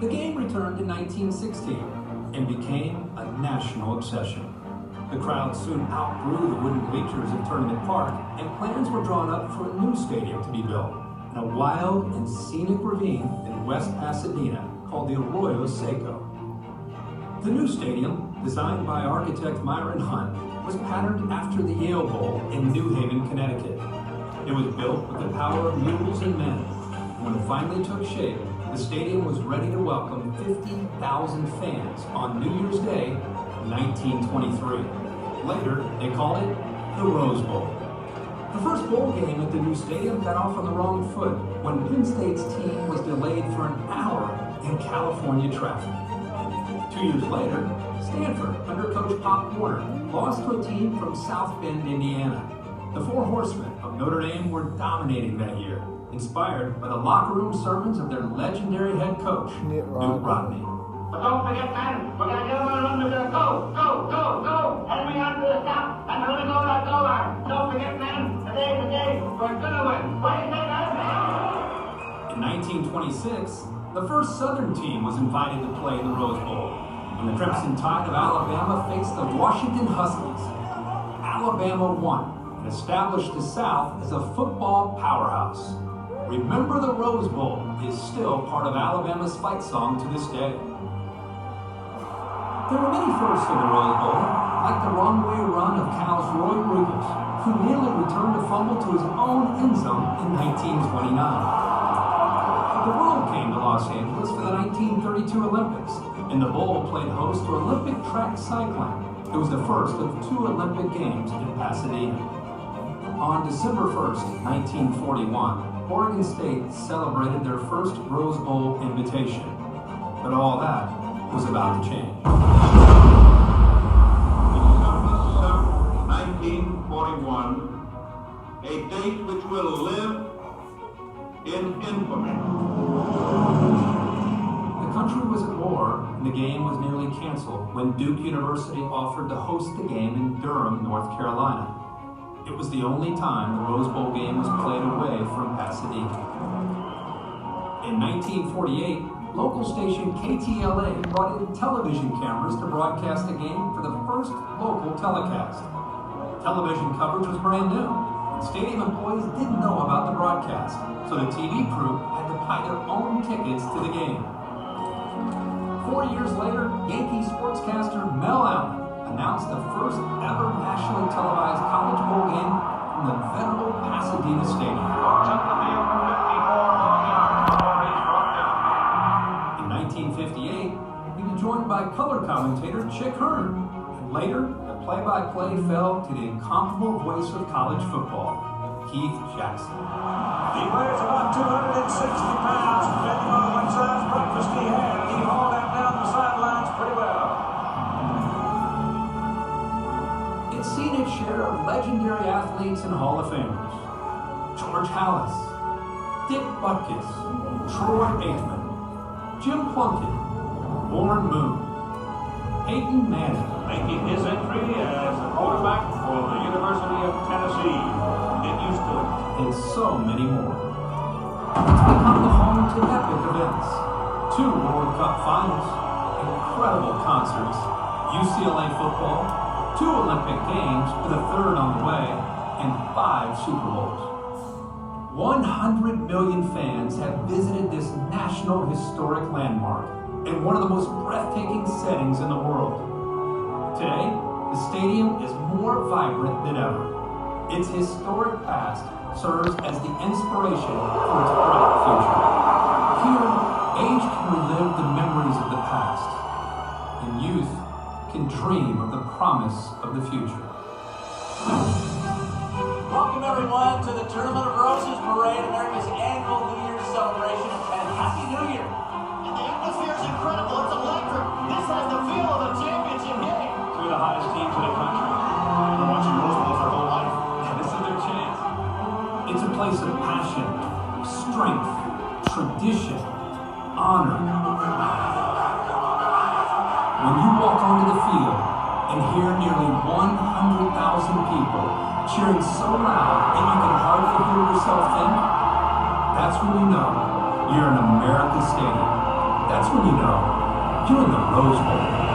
The game returned in 1916 and became a national obsession. The crowd soon outgrew the wooden bleachers at Tournament Park, and plans were drawn up for a new stadium to be built in a wild and scenic ravine in West Pasadena called the Arroyo Seco. The new stadium, designed by architect Myron Hunt, was patterned after the Yale Bowl in New Haven, Connecticut. It was built with the power of mules and men. When it finally took shape, the stadium was ready to welcome 50,000 fans on New Year's Day, 1923. Later, they called it the Rose Bowl. The first bowl game at the new stadium got off on the wrong foot when Penn State's team was delayed for an hour in California traffic. 2 years later, Stanford, under coach Pop Warner, lost to a team from South Bend, Indiana. The Four Horsemen of Notre Dame were dominating that year, inspired by the locker room sermons of their legendary head coach, Newt Rodney. But don't forget, man, we're going to get them on a run. We're going to go. And we have to stop. And we're going to go to that goal line. Don't forget, man, today's the day. We're going to win. What do you say, man? In 1926, the first Southern team was invited to play in the Rose Bowl when the Crimson Tide of Alabama faced the Washington Huskies. Alabama won and established the South as a football powerhouse. Remember the Rose Bowl is still part of Alabama's fight song to this day. There were many firsts in the Rose Bowl, like the wrong-way run of Cal's Roy Rugers, who nearly returned a fumble to his own end zone in 1929. The world came to Los Angeles for the 1932 Olympics, and the bowl played host to Olympic track cycling. It was the first of 2 Olympic Games in Pasadena. On December 1st, 1941, Oregon State celebrated their first Rose Bowl invitation. But all that was about to change. December 7th, 1941, a date which will live in infamy. The country was at war, and the game was nearly canceled when Duke University offered to host the game in Durham, North Carolina. It was the only time the Rose Bowl game was played away from Pasadena. In 1948, local station KTLA brought in television cameras to broadcast the game for the first local telecast. Television coverage was brand new, and stadium employees didn't know about the broadcast, so the TV crew had to buy their own tickets to the game. 4 years later, Yankee sportscaster Mel Allen announced the first ever nationally televised college bowl game from the venerable Pasadena Stadium. In 1958, he was joined by color commentator Chick Hearn, and later, the play-by-play fell to the incomparable voice of college football, Keith Jackson. He weighs about 260 pounds, depending on what size breakfast he had. He hauled that down the sidelines pretty well. It's seen its share of legendary athletes and Hall of Famers. George Halas, Dick Butkus, Troy Aikman, Jim Plunkett, Warren Moon, Peyton Manning, Making his entry as the quarterback for the University of Tennessee. Get used to it. and so many more. It's become the home to epic events. 2 World Cup finals, incredible concerts, UCLA football, 2 Olympic Games with a 3rd on the way, and 5 Super Bowls. 100 million fans have visited this national historic landmark in one of the most breathtaking settings in the world. Today, the stadium is more vibrant than ever. Its historic past serves as the inspiration for its bright future. Here, age can relive the memories of the past, and youth can dream of the promise of the future. Welcome everyone to the Tournament of Roses Parade, America's annual New Year's celebration, and Happy New Year! And the atmosphere is incredible. It's electric. This has the feel of a championship game. 2 of the hottest teams in the country. They've been watching Rose Bowls their whole life, and this is their chance. It's a place of passion, strength, tradition, honor. When you walk onto the field and hear nearly 100,000 people cheering so loud that you can hardly hear yourself think, that's when you know you're in America's stadium. That's when you know you're in the Rose Bowl.